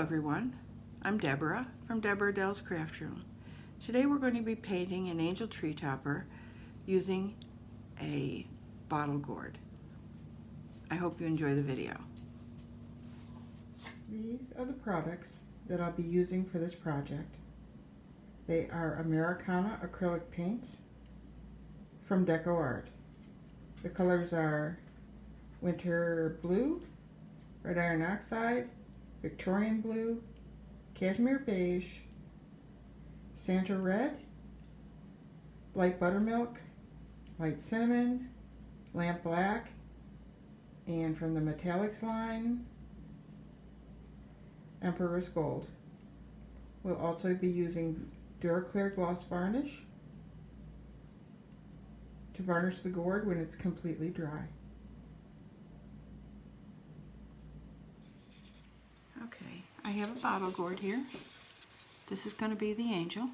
everyone, I'm Deborah from DeborahAdele's Craft Room. Today we're going to be painting an Angel Treetopper using a bottle gourd. I hope you enjoy the video. These are the products that I'll be using for this project. They are Americana acrylic paints from DecoArt. The colors are Winter Blue, Red Iron Oxide, Victorian Blue, Cashmere Beige, Santa Red, Light Buttermilk, Light Cinnamon, Lamp Black, and from the Metallics line, Emperor's Gold. We'll also be using DuraClear gloss varnish to varnish the gourd when it's completely dry. Okay, I have a bottle gourd here. This is going to be the Angel.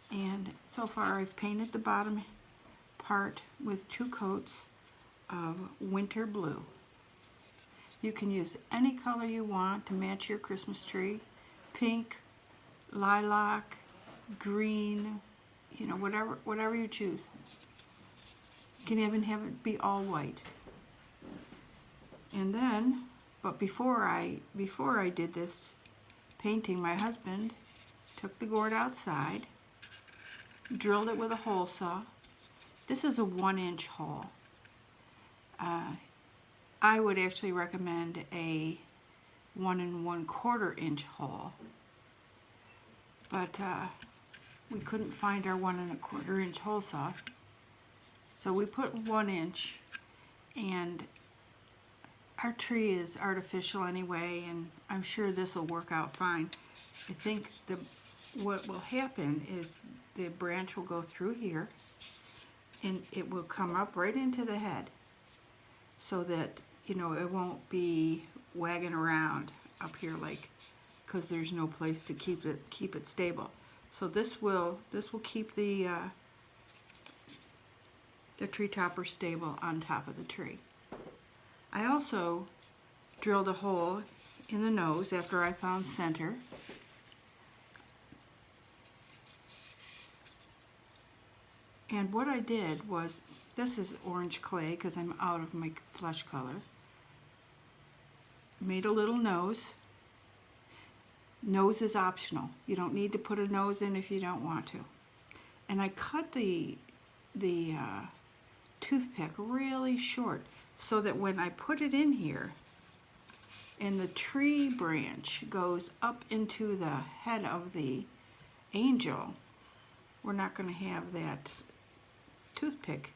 And so far I've painted the bottom part with 2 coats of Winter Blue. You can use any color you want to match your Christmas tree. Pink, lilac, green, you know, whatever you choose. You can even have it be all white. And then, but before I did this painting, my husband took the gourd outside, drilled it with a hole saw. This is a 1-inch hole. I would actually recommend a 1 1/4 inch hole, but we couldn't find our 1 1/4 inch hole saw, so we put 1 inch. And our tree is artificial anyway, and I'm sure this will work out fine. I think what will happen is the branch will go through here and it will come up right into the head, so that, you know, it won't be wagging around up here, like, because there's no place to keep it stable. So this will keep the tree topper stable on top of the tree. I also drilled a hole in the nose after I found center. And what I did was, this is orange clay because I'm out of my flesh color. Made a little nose. Nose is optional. You don't need to put a nose in if you don't want to. And I cut the toothpick really short, so that when I put it in here and the tree branch goes up into the head of the angel, we're not going to have that toothpick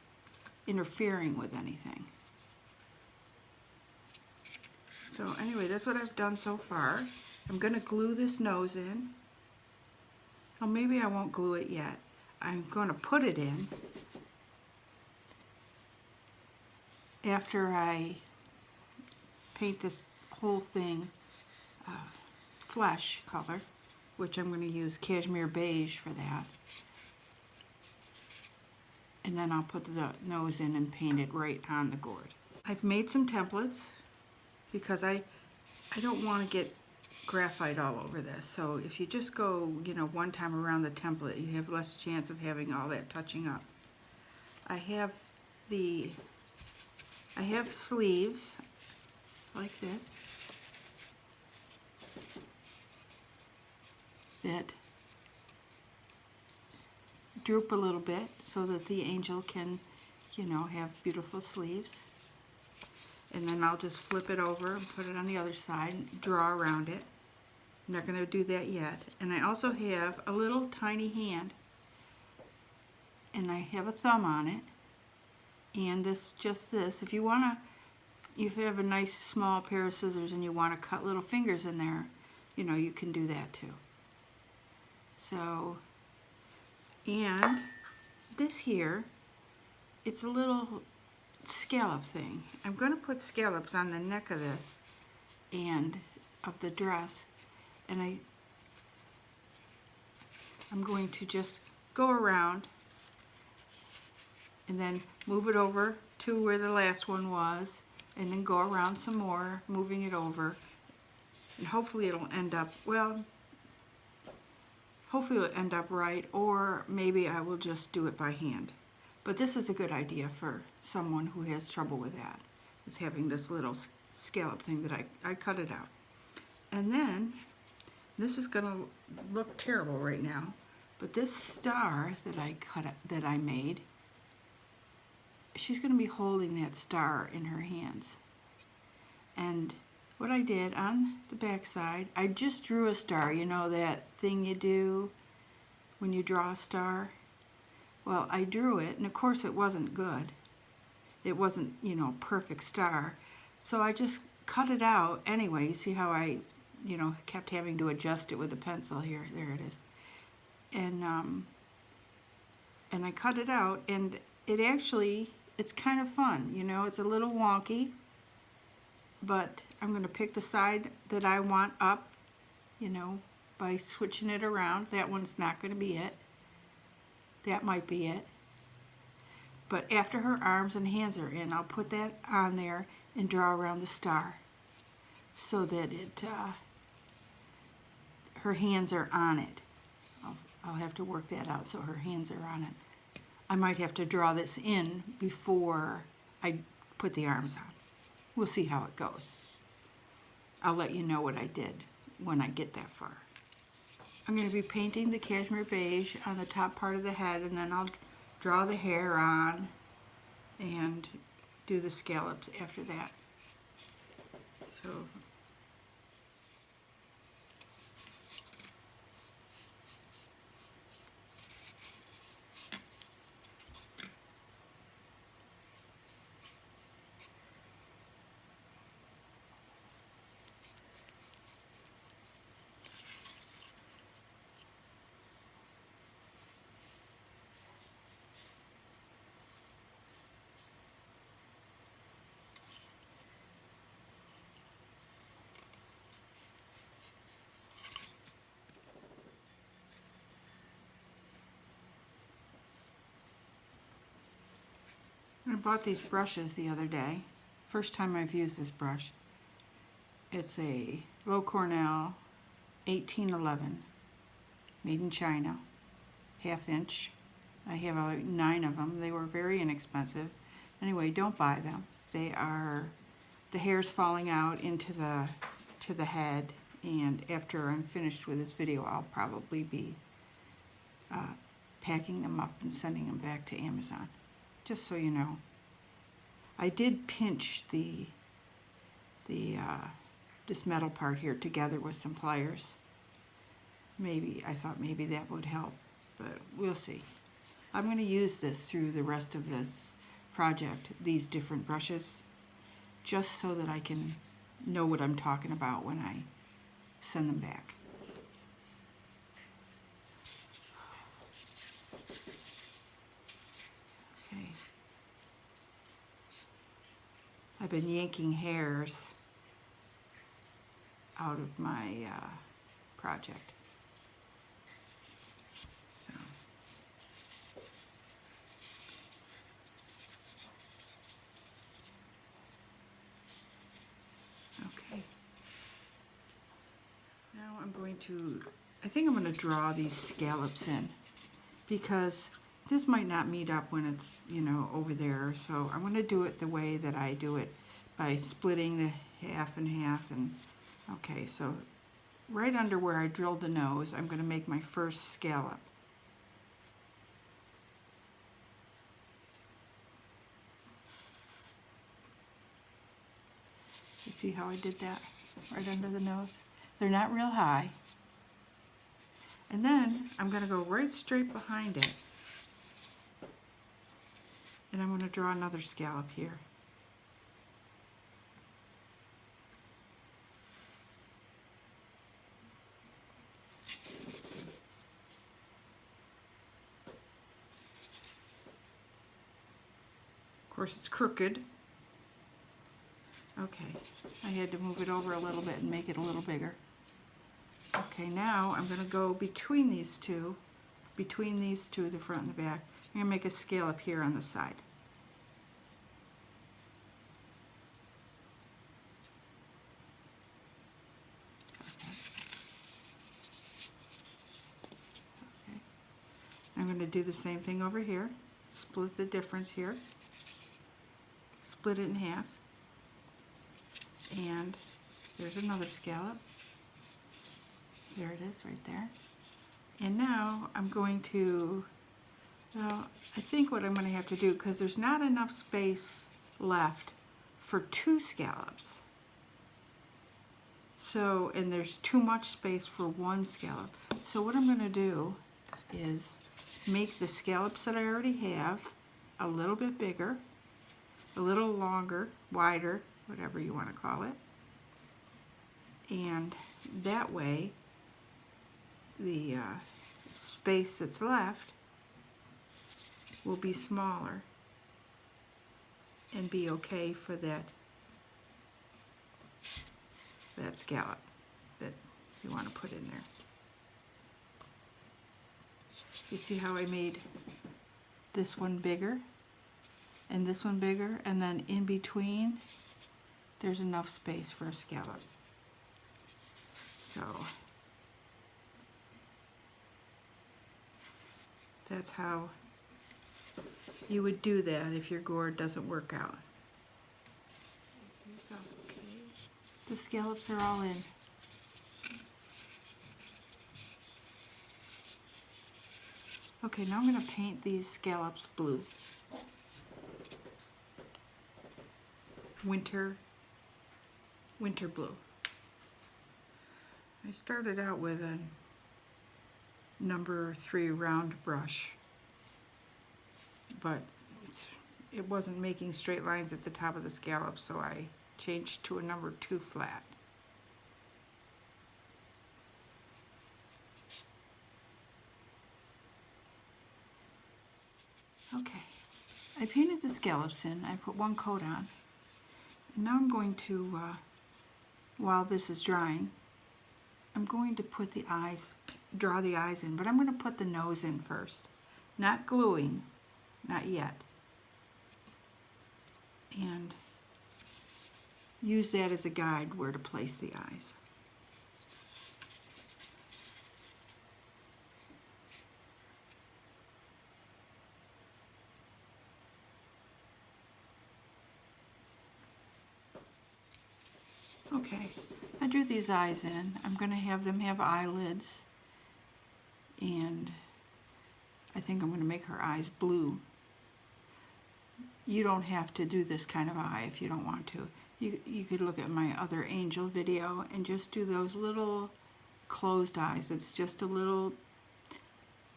interfering with anything. So anyway, that's what I've done so far. I'm going to glue this nose in. Oh, maybe I won't glue it yet. I'm going to put it in after I paint this whole thing flesh color, which I'm going to use Cashmere Beige for that. And then I'll put the nose in and paint it right on the gourd. I've made some templates because I don't want to get graphite all over this. So if you just go, you know, one time around the template, you have less chance of having all that touching up. I have sleeves like this that droop a little bit so that the angel can, you know, have beautiful sleeves. And then I'll just flip it over and put it on the other side and draw around it. I'm not going to do that yet. And I also have a little tiny hand, and I have a thumb on it. And this, if you want to, if you have a nice small pair of scissors and you want to cut little fingers in there, you know, you can do that too. So, and this here, it's a little scallop thing. I'm going to put scallops on the neck of this and of the dress, and I'm going to just go around and then move it over to where the last one was, and then go around some more, moving it over, And hopefully it'll end up, well, hopefully it'll end up right, or maybe I will just do it by hand. But this is a good idea for someone who has trouble with that, is having this little scallop thing that I cut it out. And then, this is gonna look terrible right now, but this star that I made, she's gonna be holding that star in her hands. And what I did on the back side, I just drew a star. You know that thing you do when you draw a star? Well, I drew it, and of course it wasn't good. It wasn't, you know, perfect star. So I just cut it out anyway. You see how I, you know, kept having to adjust it with a pencil here. There it is. And I cut it out, and it actually, it's kind of fun. You know, it's a little wonky, but I'm going to pick the side that I want up, you know, by switching it around. That one's not going to be it. That might be it. But after her arms and hands are in, I'll put that on there and draw around the star so that it, her hands are on it. I'll have to work that out so her hands are on it. I might have to draw this in before I put the arms on. We'll see how it goes. I'll let you know what I did when I get that far. I'm going to be painting the Cashmere Beige on the top part of the head, and then I'll draw the hair on and do the scallops after that. So I bought these brushes the other day. First time I've used this brush. It's a Low Cornell 1811, made in China, 1/2 inch. I have 9 of them. They were very inexpensive. Anyway, don't buy them. They are, the hair's falling out into the head, and after I'm finished with this video, I'll probably be packing them up and sending them back to Amazon. Just so you know. I did pinch this metal part here together with some pliers. I thought maybe that would help, but we'll see. I'm going to use this through the rest of this project, these different brushes, just so that I can know what I'm talking about when I send them back. Okay. I've been yanking hairs out of my project. So. Okay. Now I'm going to, I think I'm going to draw these scallops in, because this might not meet up when it's, you know, over there. So I'm going to do it the way that I do it, by splitting the half and half. And okay, so right under where I drilled the nose, I'm going to make my first scallop. You see how I did that? Right under the nose. They're not real high. And then I'm going to go right straight behind it. And I'm going to draw another scallop here. Of course, it's crooked. Okay, I had to move it over a little bit and make it a little bigger. Okay, now I'm going to go between these two, the front and the back. I'm going to make a scallop here on the side. I'm going to do the same thing over here. Split the difference here. Split it in half. And there's another scallop. There it is right there. And now I'm going to, well, I think what I'm going to have to do, because there's not enough space left for 2 scallops. So, and there's too much space for 1 scallop. So what I'm going to do is make the scallops that I already have a little bit bigger, a little longer, wider, whatever you want to call it. And that way, the space that's left will be smaller and be okay for that scallop that you want to put in there. You see how I made this one bigger and this one bigger, and then in between there's enough space for a scallop. So that's how you would do that if your gourd doesn't work out. Okay. The scallops are all in. Okay, now I'm going to paint these scallops blue. Winter blue. I started out with a number 3 round brush, but it wasn't making straight lines at the top of the scallop, so I changed to a number 2 flat. Okay, I painted the scallops in. I put 1 coat on. And now I'm going to, while this is drying, I'm going to put the eyes, draw the eyes in, but I'm going to put the nose in first. Not gluing, not yet. And use that as a guide where to place the eyes. Okay, I drew these eyes in. I'm going to have them have eyelids, and I think I'm going to make her eyes blue. You don't have to do this kind of eye if you don't want to. You could look at my other angel video and just do those little closed eyes. It's just a little,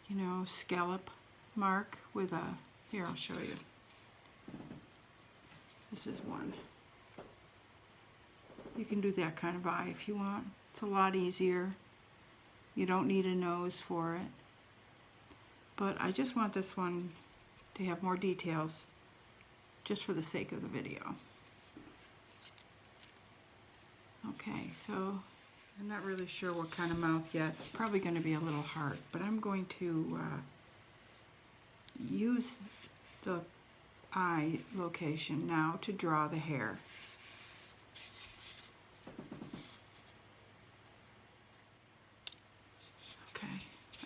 you know, scallop mark with a, here I'll show you. This is one. You can do that kind of eye if you want. It's a lot easier. You don't need a nose for it. But I just want this one to have more details, just for the sake of the video. Okay, so I'm not really sure what kind of mouth yet. It's probably going to be a little hard, but I'm going to use the eye location now to draw the hair. Okay,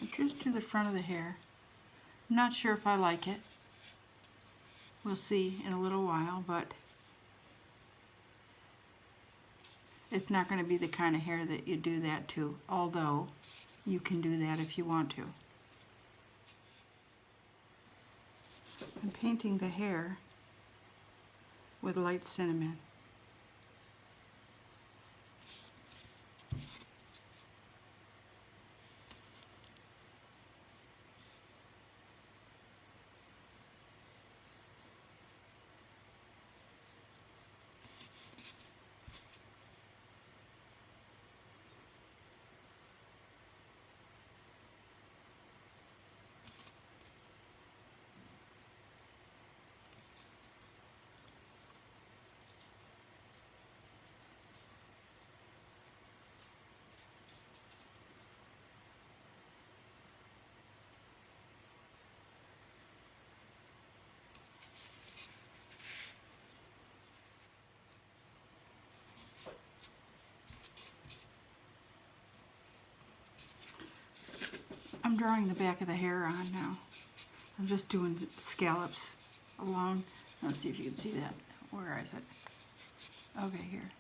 I just do the front of the hair. I'm not sure if I like it. We'll see in a little while, but it's not going to be the kind of hair that you do that to, although you can do that if you want to. I'm painting the hair with light cinnamon. I'm drawing the back of the hair on now. I'm just doing scallops along. Let's see if you can see that. Where is it? Okay, here.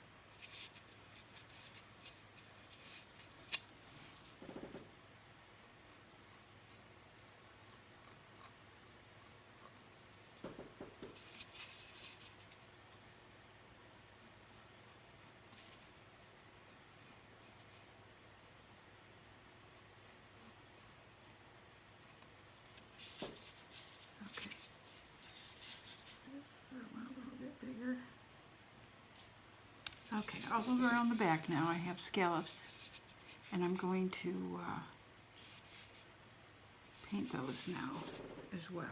Okay, all around the back now I have scallops, and I'm going to paint those now as well.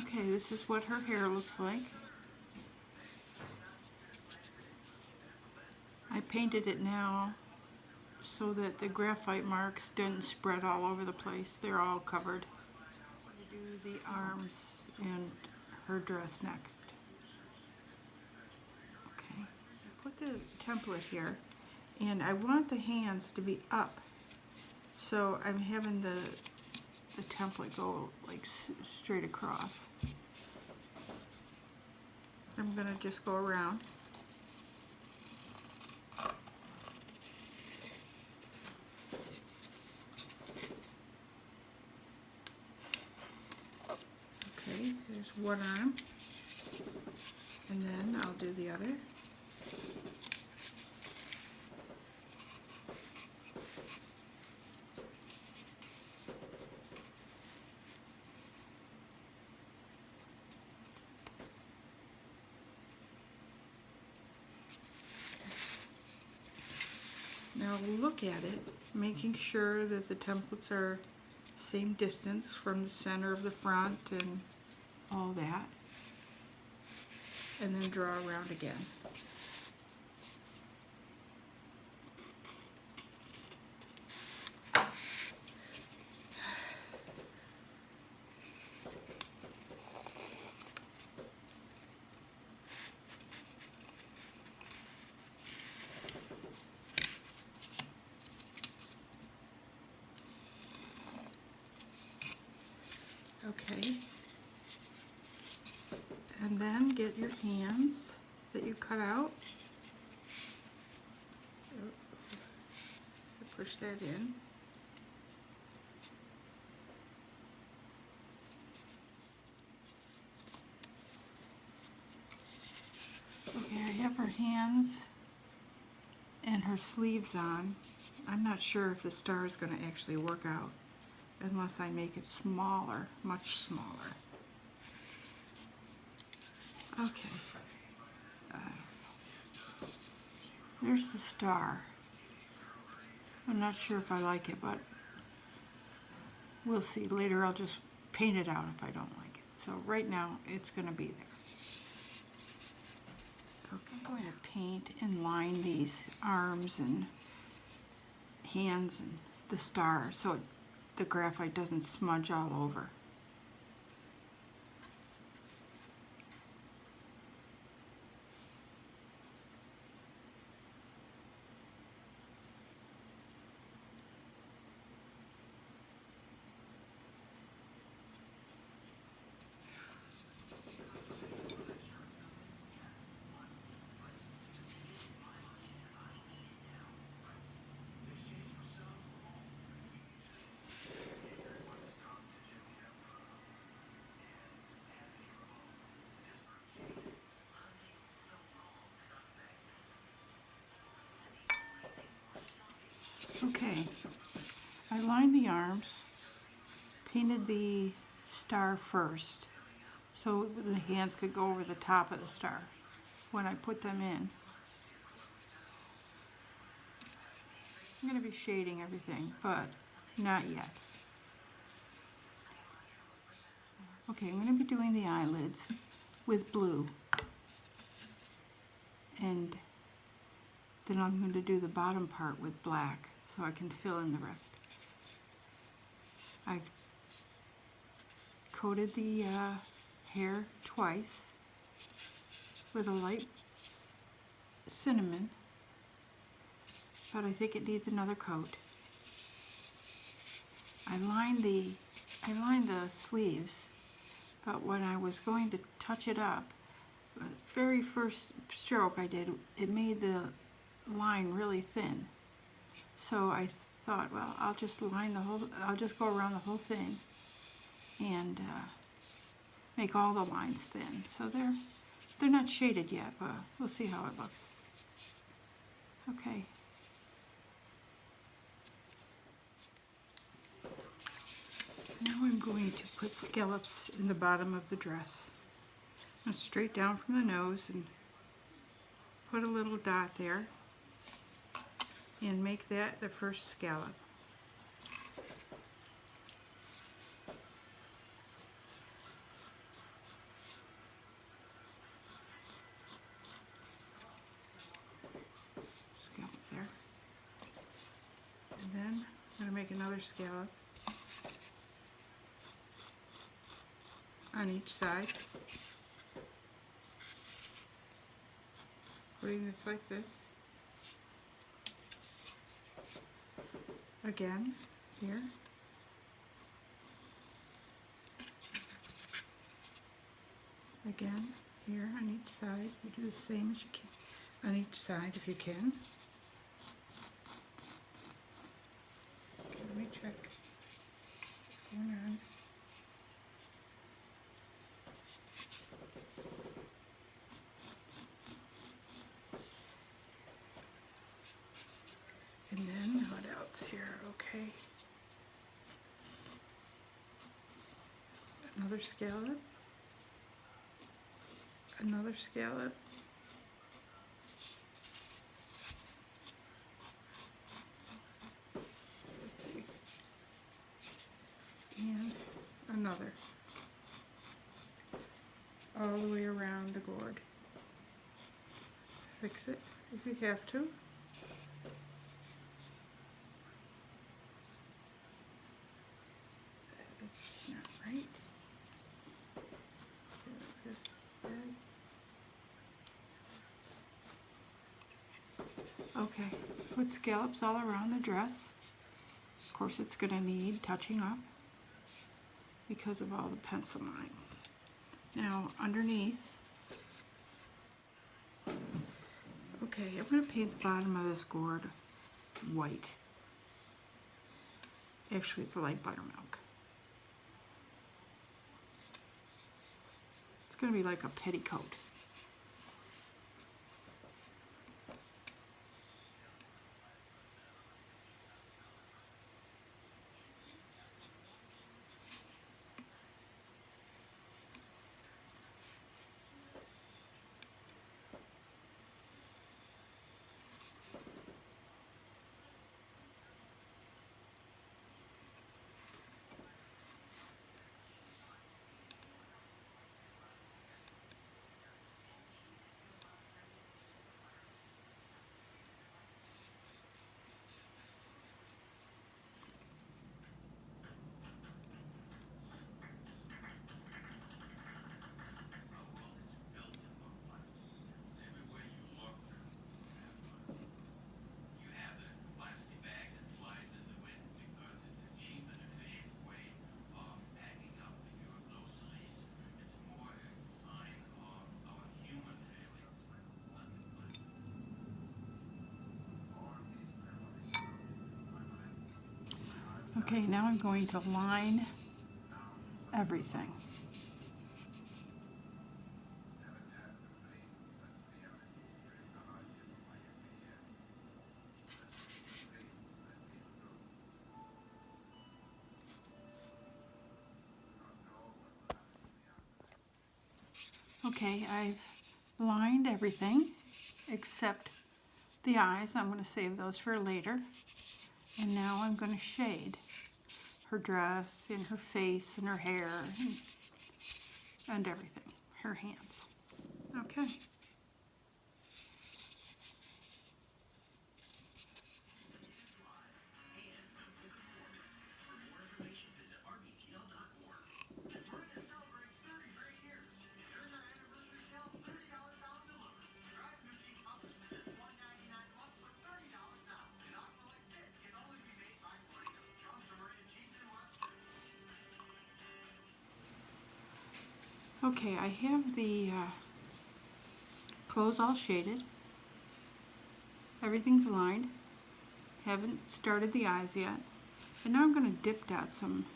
Okay, this is what her hair looks like. I painted it now so that the graphite marks didn't spread all over the place. They're all covered. I'm going to do the arms and her dress next. Okay, I put the template here, and I want the hands to be up. So I'm having the template go like straight across. I'm going to just go around. Okay, there's one arm, and then I'll do the other. Now look at it, making sure that the templates are same distance from the center of the front and all that, and then draw around again. Okay, and then get your hands that you cut out, push that in. Okay, I have her hands and her sleeves on. I'm not sure if the star is going to actually work out unless I make it smaller, much smaller. Okay. There's the star. I'm not sure if I like it, but we'll see. Later I'll just paint it out if I don't like it. So right now it's going to be there. Okay, I'm going to paint and line these arms and hands and the star so the graphite doesn't smudge all over. Okay, I lined the arms, painted the star first so the hands could go over the top of the star when I put them in. I'm going to be shading everything, but not yet. Okay, I'm going to be doing the eyelids with blue, and then I'm going to do the bottom part with black so I can fill in the rest. I've coated the hair twice with a light cinnamon, but I think it needs another coat. I lined the sleeves, but when I was going to touch it up, the very first stroke I did, it made the line really thin. So I thought, well, I'll just go around the whole thing and make all the lines thin. So they're not shaded yet, but we'll see how it looks. Okay. Now I'm going to put scallops in the bottom of the dress. I'm straight down from the nose and put a little dot there and make that the first scallop. Scallop there. And then I'm going to make another scallop on each side. Putting this like this. Again, here. Again, here on each side. You do the same as you can on each side if you can. Okay, let me check. What's going on? And then what else here? Okay. Another scallop. Another scallop. And another. All the way around the gourd. Fix it if you have to. Okay, put scallops all around the dress. Of course it's going to need touching up because of all the pencil lines. Now underneath, okay, I'm going to paint the bottom of this gourd white. Actually it's light buttermilk. It's going to be like a petticoat. Okay, now I'm going to line everything. Okay, I've lined everything except the eyes. I'm going to save those for later. And now I'm going to shade her dress and her face and her hair and everything, her hands. Okay. Okay, I have the clothes all shaded. Everything's lined. Haven't started the eyes yet. And now I'm going to dip dot some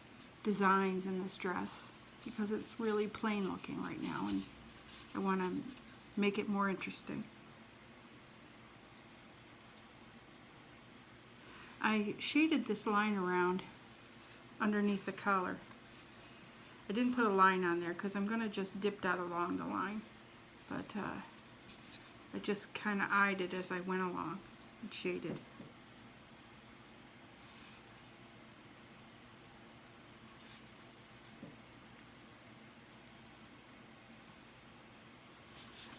designs in this dress because it's really plain looking right now and I want to make it more interesting. I shaded this line around underneath the collar. I didn't put a line on there because I'm going to just dip dot along the line, but I just kind of eyed it as I went along and shaded.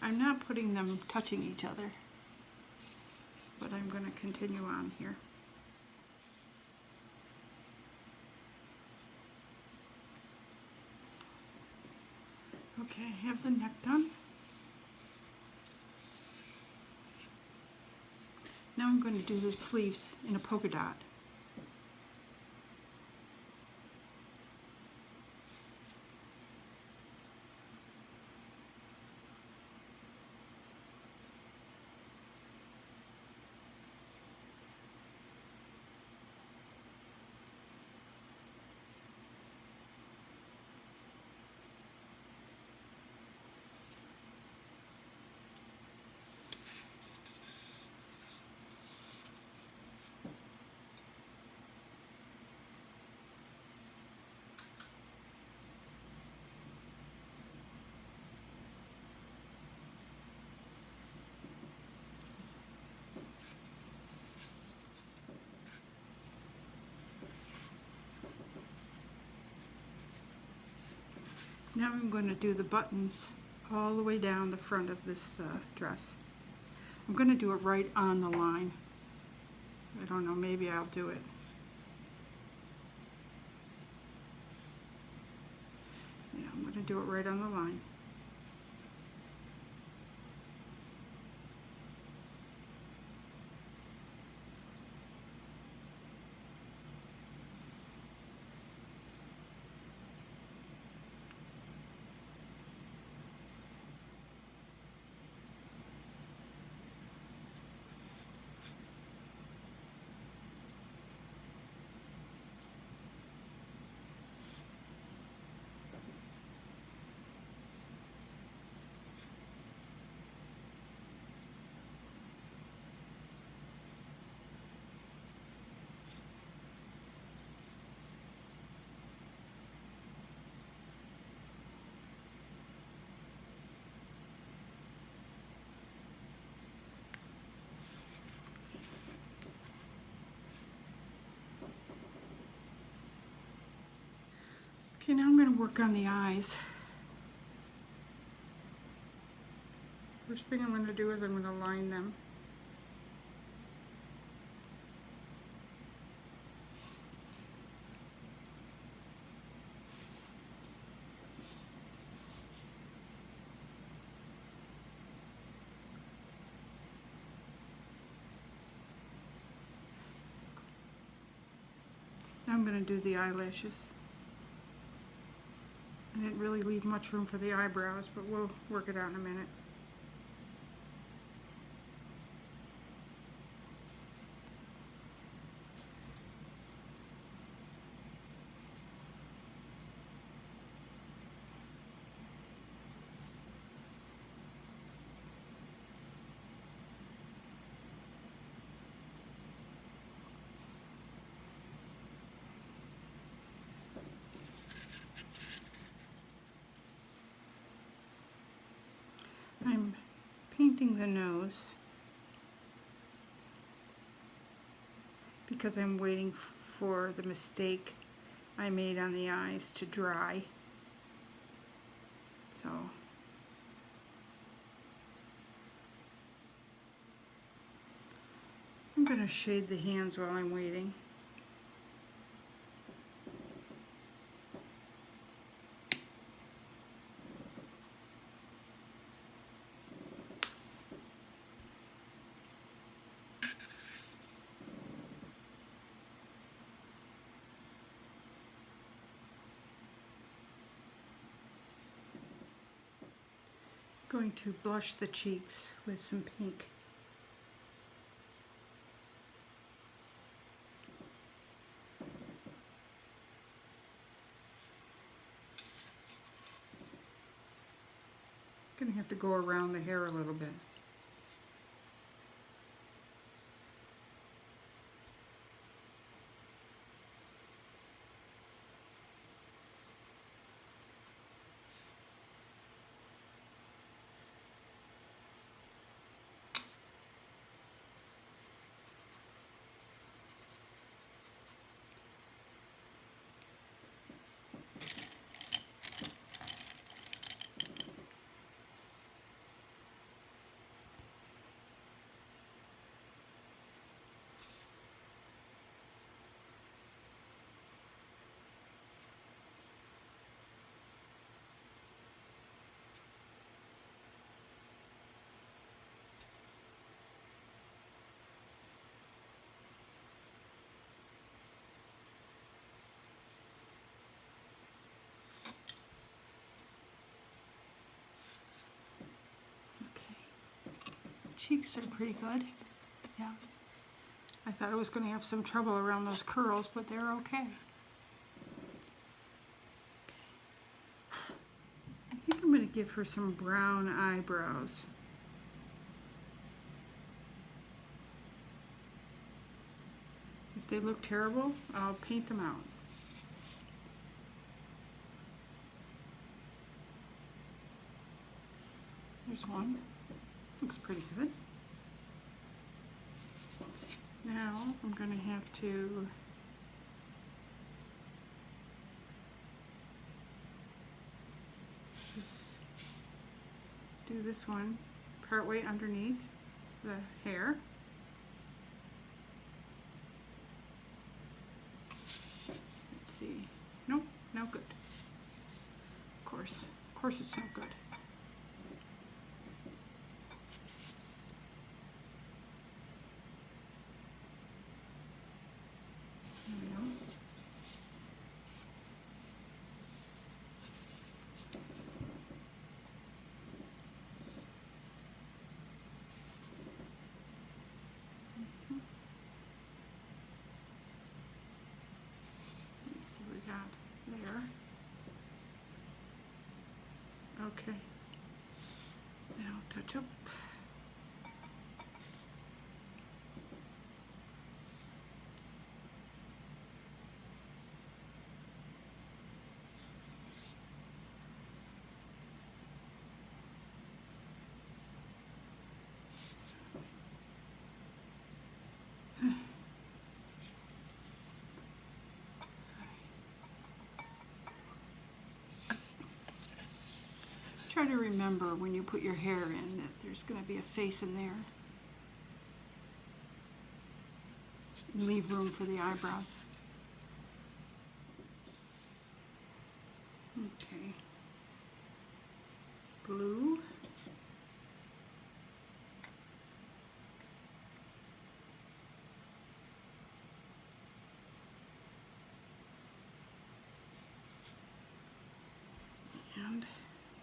I'm not putting them touching each other, but I'm going to continue on here. Okay, I have the neck done. Now I'm going to do the sleeves in a polka dot. Now I'm going to do the buttons all the way down the front of this dress. I'm going to do it right on the line. I don't know, maybe I'll do it. Yeah, I'm going to do it right on the line. Okay, now I'm going to work on the eyes. First thing I'm going to do is I'm going to line them. Now I'm going to do the eyelashes. I didn't really leave much room for the eyebrows, but we'll work it out in a minute. I'm painting the nose because I'm waiting for the mistake I made on the eyes to dry. So I'm going to shade the hands while I'm waiting. Going to blush the cheeks with some pink. Gonna have to go around the hair a little bit. Cheeks are pretty good. Yeah. I thought I was going to have some trouble around those curls, but they're okay. I think I'm going to give her some brown eyebrows. If they look terrible, I'll paint them out. There's one. Looks pretty good. Now I'm going to have to just do this one partway underneath the hair. Let's see. Nope, no good. Of course it's no good. There. Okay. Now touch up. Try to remember when you put your hair in that there's going to be a face in there. And leave room for the eyebrows. Okay. Blue. And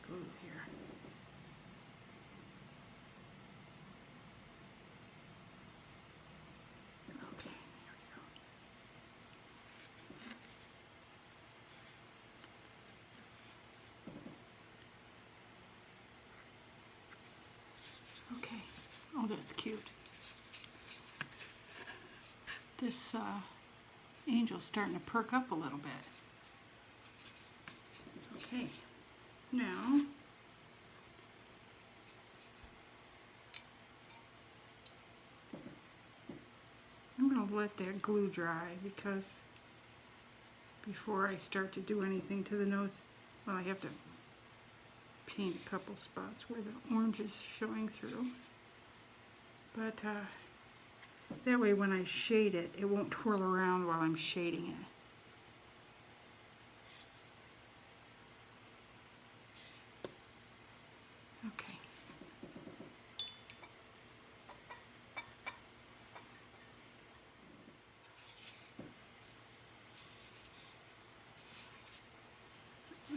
glue here. Okay, here we go. Okay. Oh, that's cute. This angel's starting to perk up a little bit. Okay. Now, I'm going to let that glue dry because before I start to do anything to the nose, well, I have to paint a couple spots where the orange is showing through. But that way when I shade it, it won't twirl around while I'm shading it. Okay.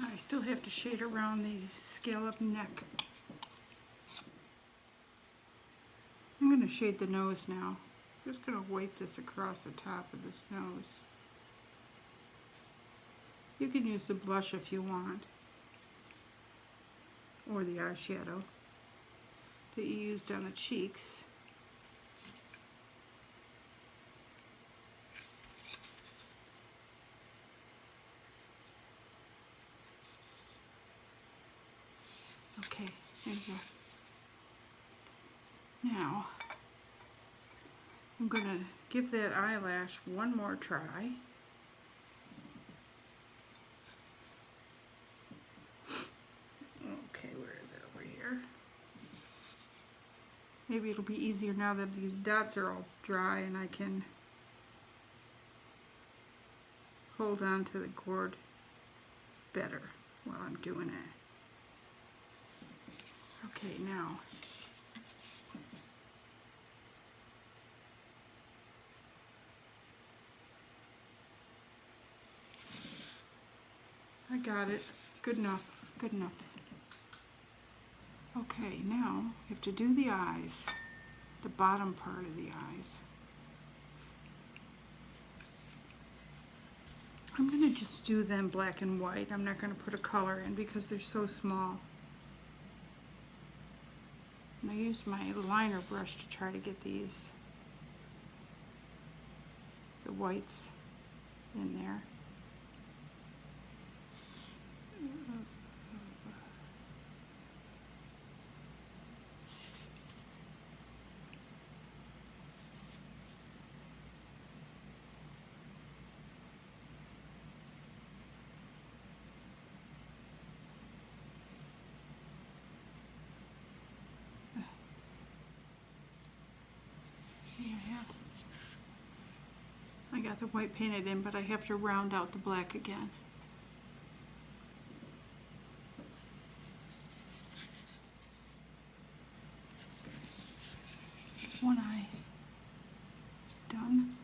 I still have to shade around the scallop neck. to shade the nose now. I'm just going to wipe this across the top of this nose. You can use the blush if you want, or the eyeshadow that you used on the cheeks. Okay, there you go. Now, I'm going to give that eyelash one more try. Okay, where is it? Over here. Maybe it'll be easier now that these dots are all dry and I can hold on to the gourd better while I'm doing it. Okay, now I got it. Good enough. Good enough. Okay, now you have to do the eyes, the bottom part of the eyes. I'm going to just do them black and white. I'm not going to put a color in because they're so small. And I used my liner brush to try to get the whites in there. Yeah. I got the white painted in, but I have to round out the black again. One eye done.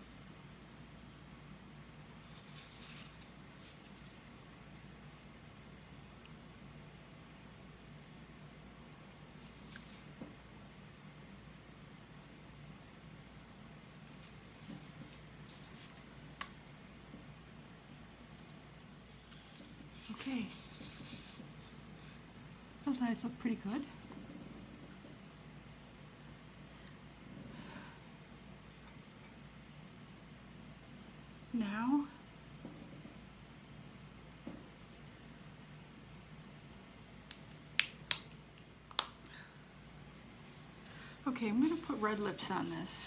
Okay, those eyes look pretty good. Now, okay, I'm going to put red lips on this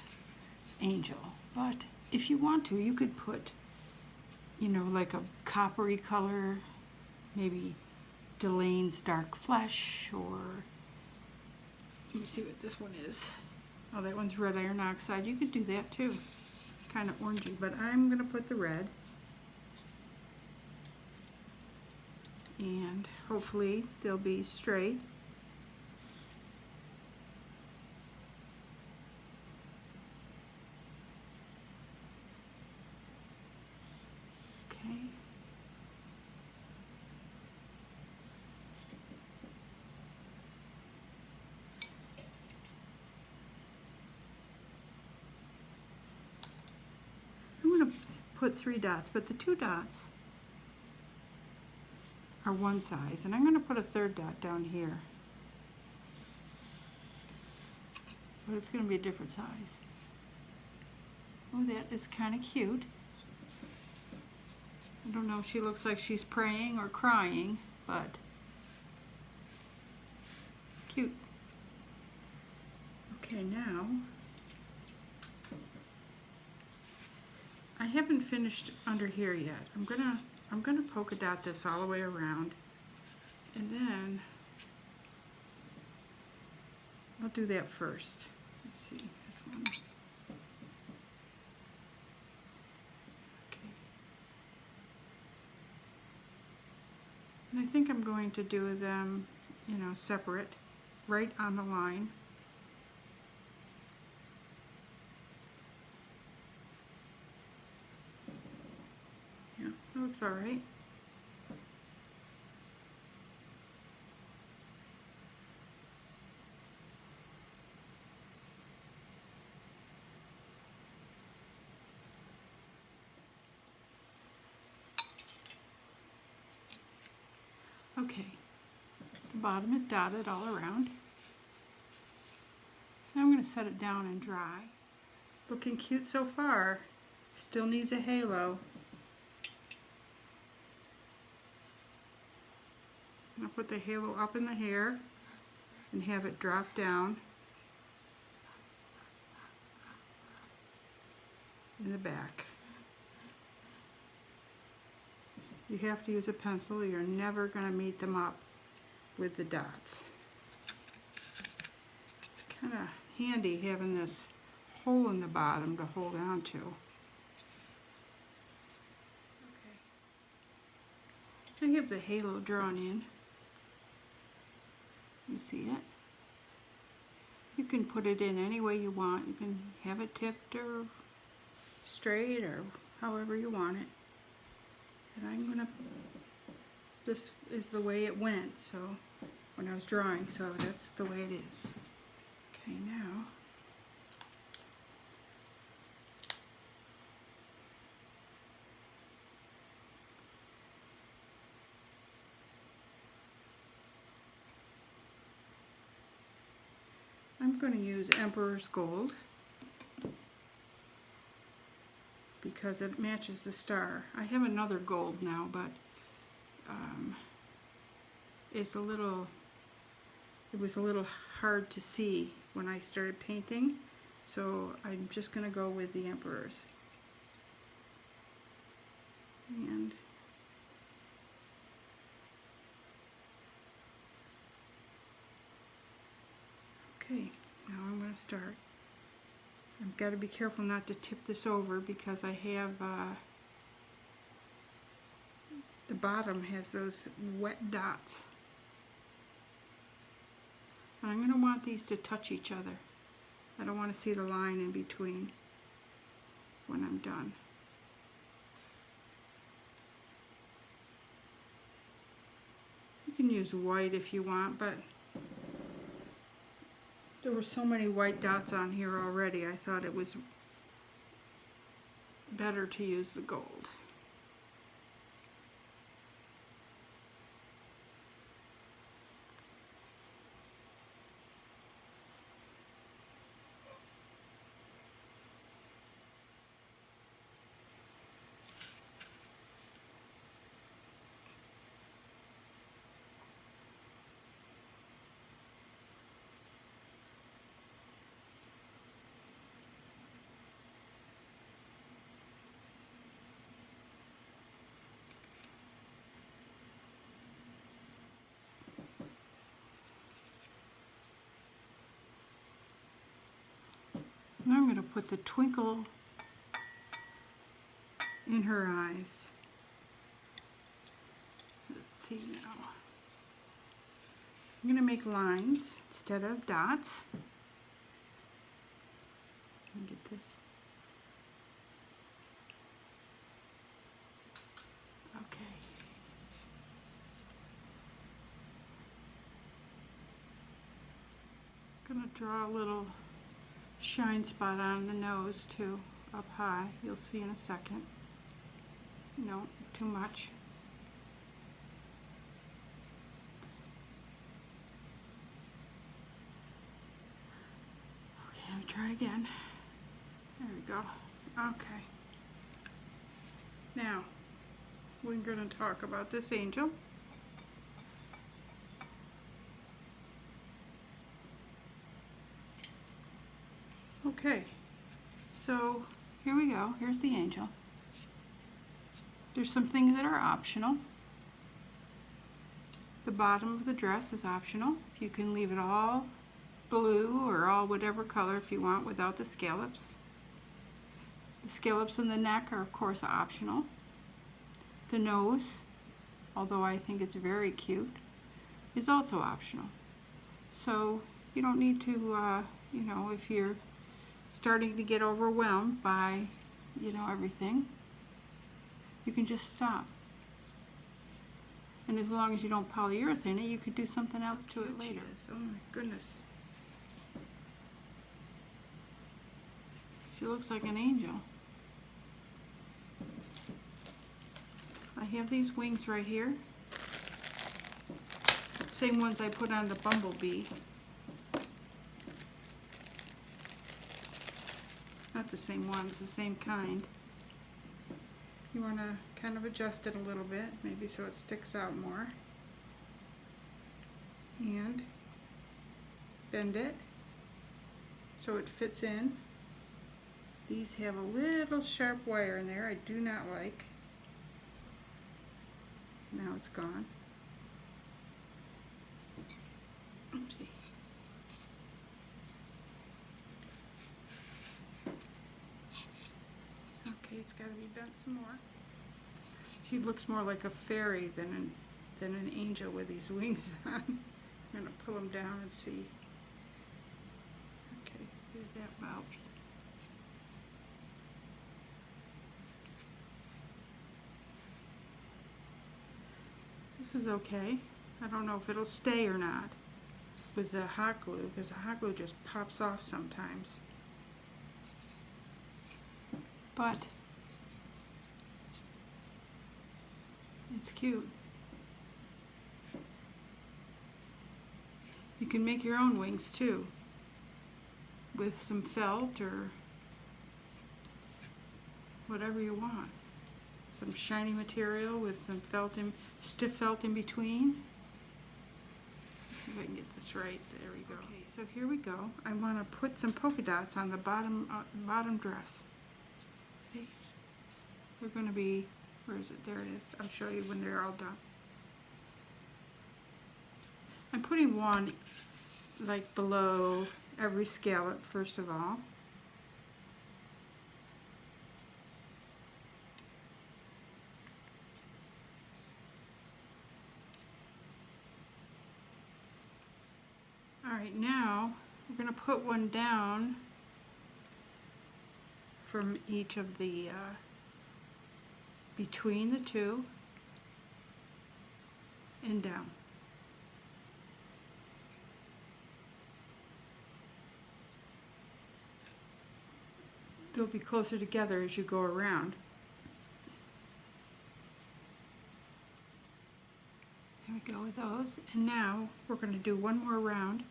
angel, but if you want to, you could put, you know, like a coppery color, maybe Delaine's Dark Flesh, or let me see what this one is. Oh, that one's red Iron Oxide. You could do that too. Kind of orangey, but I'm going to put the red, and hopefully they'll be straight. Okay. I'm going to put 3 dots, but the 2 dots are one size, and I'm going to put a 3rd dot down here, but it's going to be a different size. Oh, that is kind of cute. I don't know if she looks like she's praying or crying, but cute. Okay, now I haven't finished under here yet. I'm gonna polka dot this all the way around, and then I'll do that first. Let's see, this one. Okay. And I think I'm going to do them, you know, separate, right on the line. Yeah, that looks all right. Okay, the bottom is dotted all around. So I'm going to set it down and dry. Looking cute so far. Still needs a halo. I'll put the halo up in the hair and have it drop down in the back. You have to use a pencil. You're never going to meet them up with the dots. Kind of handy having this hole in the bottom to hold on to. Okay. I have the halo drawn in. You see it? You can put it in any way you want. You can have it tipped or straight or however you want it. And I'm gonna, this is the way it went, so when I was drawing, so that's the way it is. Okay, now I'm going to use Emperor's Gold because it matches the star. I have another gold now, but it was a little hard to see when I started painting, so I'm just going to go with the Emperor's. And okay, now I'm going to start. I've got to be careful not to tip this over because I have the bottom has those wet dots. And I'm going to want these to touch each other. I don't want to see the line in between when I'm done. You can use white if you want, but there were so many white dots on here already, I thought it was better to use the gold. And I'm going to put the twinkle in her eyes. Let's see now. I'm going to make lines instead of dots. Let me get this. Okay. I'm going to draw a little shine spot on the nose too, up high. You'll see in a second. No, too much. Okay, let me try again. There we go. Okay. Now, we're going to talk about this angel. Okay, so here we go. Here's the angel. There's some things that are optional. The bottom of the dress is optional. You can leave it all blue or all whatever color if you want without the scallops. The scallops in the neck are of course optional. The nose, although I think it's very cute, is also optional. So you don't need to, you know, if you're starting to get overwhelmed by, you know, everything, you can just stop. And as long as you don't polyurethane it, you could do something else to it later. Oh my goodness. She looks like an angel. I have these wings right here. Same ones I put on the bumblebee. Not the same ones, the same kind. You want to kind of adjust it a little bit, maybe so it sticks out more. And bend it so it fits in. These have a little sharp wire in there I do not like. Now it's gone. Oopsie. Okay, it's got to be bent some more. She looks more like a fairy than an angel with these wings on. I'm going to pull them down and see. Okay, there's that mouth. This is okay. I don't know if it'll stay or not with the hot glue, because the hot glue just pops off sometimes. But it's cute. You can make your own wings too, with some felt or whatever you want. Some shiny material with some felt in, stiff felt in between. Let's see if I can get this right. There we go. Okay, so here we go. I want to put some polka dots on the bottom dress. Okay. They're going to be, where is it? There it is. I'll show you when they're all done. I'm putting one like below every scallop first of all. Alright, now we're going to put one down from each of the, between the two and down. They'll be closer together as you go around. There we go with those. And now we're going to do one more round,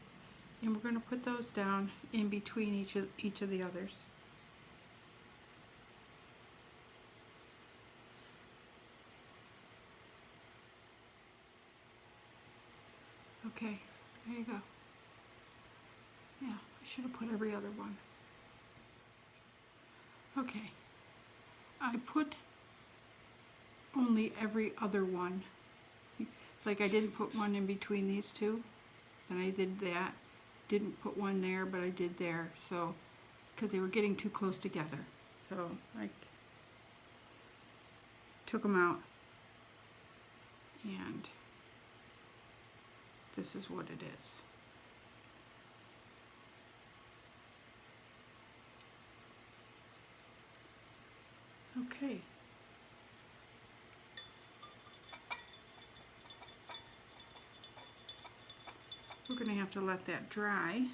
and we're going to put those down in between each of the others. Okay, there you go. Yeah, I should have put every other one. Okay, I put only every other one. Like I didn't put one in between these two, then I did that. Didn't put one there, but I did there. So, because they were getting too close together. So I took them out, and this is what it is. Okay. We're going to have to let that dry. And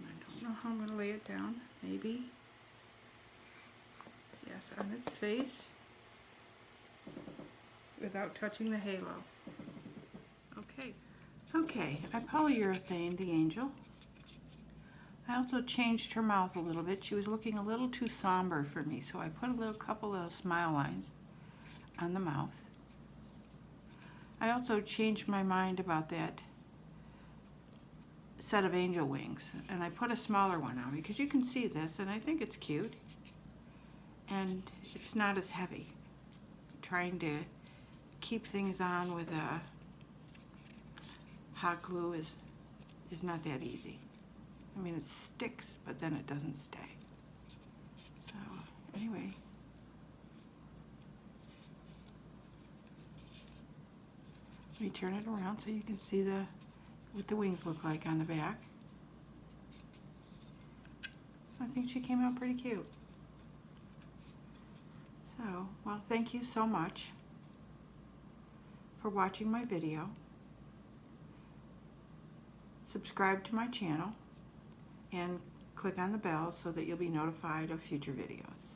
I don't know how I'm going to lay it down. Maybe. Yes, on its face without touching the halo. Okay. Okay, I polyurethaned the angel. I also changed her mouth a little bit. She was looking a little too somber for me, so I put a couple of smile lines on the mouth. I also changed my mind about that set of angel wings, and I put a smaller one on because you can see this, and I think it's cute, and it's not as heavy. Trying to keep things on with a hot glue is not that easy. I mean, it sticks, but then it doesn't stay. So, anyway. Let me turn it around so you can see what the wings look like on the back. I think she came out pretty cute. So, well, thank you so much for watching my video. Subscribe to my channel and click on the bell so that you'll be notified of future videos.